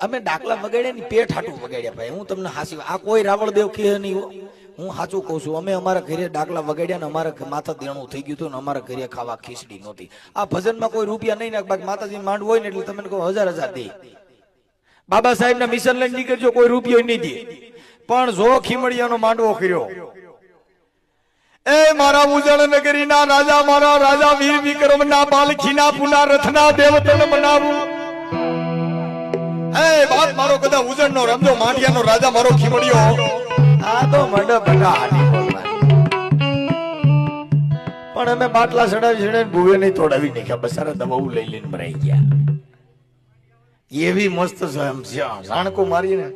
અમે ડાકલા વગાડ્યા ની પેટ હાટું વગાડ્યા ભાઈ. હું તમને હાસી આ કોઈ રાવળદેવ કહે નહીં. હું સાચું કહું છું. અમે અમારા ઘરે ડાકલા વગાડ્યા ને અમારા માથા દેણું થઈ ગયું હતું ને અમારા ઘરે ખાવા ખીચડી નહોતી. આ ભજનમાં કોઈ રૂપિયા નહીં નાખ, બાકી માતાજી માંડવું હોય ને એટલે તમે કહો 1000 દે. બાબા સાહેબ ના મિશન લઈને નીકળજો, કોઈ રૂપિયો નહીં દે. પણ જો ખીમડિયાનો માંડવો કર્યો, એ મારા ઉજળ નગરી ના રાજા, મારા રાજા વીર વિક્રમ ના પાલખી ના પુના રથના દેવતન મનાવું. એ વાત મારો કદા ઉજળ નો રમજો, માઠિયા નો રાજા મારો ખીમડિયો. આ તો મંડપ હાટી પણ અમે બાટલા ચડાવી ભૂવે નહીં તોડાવી નાખ્યા. બસારા દવાઓ લઈ લઈને ભરાઈ ગયા. એવી મસ્ત સાણકો મારીને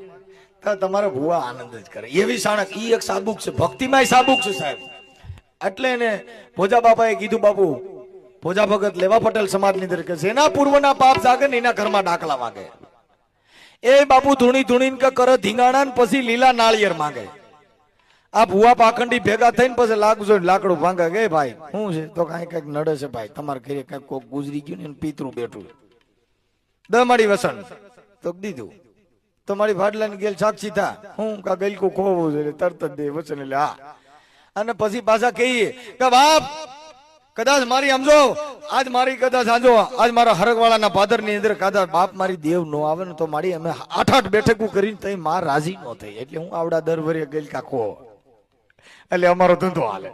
તમારા ભૂવા આનંદ જ કરે. એવી સાણક ઈ એક સાબુક છે, ભક્તિમાં સાબુક છે સાહેબ. એટલે એને ભોજા બાપાએ કીધું, બાપુ ભોજા ભગત લેવા પટેલ સમાજ ની અંદર કે જેના પૂર્વના પાપ જાગે ને એના ઘરમાં ડાકલા માંગે. એ બાપુ ધૂણી ધૂણી કે કરે ધીંગાણા ને પછી લીલા નાળિયેર માંગે. આ ભુવા પાખંડી ભેગા થઈને પછી લાગજો લાકડું ભાંગે. કે ભાઈ શું છે? તો કઈક નડે છે ભાઈ, તમારે ઘરે કઈક કોક ગુજરી ગયું ને પિતરું બેઠું દમાડી વસન તો દીધું. તમારી ભાડલા ની ગેલ સાક્ષી થા હું કા ગલકું ખોવું છે તરત જ દે વચન. એટલે હા, અને પછી પાછા કહીએ કે બાપ કદાચ મારી સમજો આજ મારી કદાચ સાંજો આજ મારા હરગવાળાના પાદર ની અંદર કદાચ બાપ મારી દેવ નો આવે ને તો મારી અમે 8 બેઠકું કરીને તઈ માં રાજી નો થઈ. એટલે હું આવડા દર વરે ગલકા ખો એટલે અમારો ધંધો હાલે.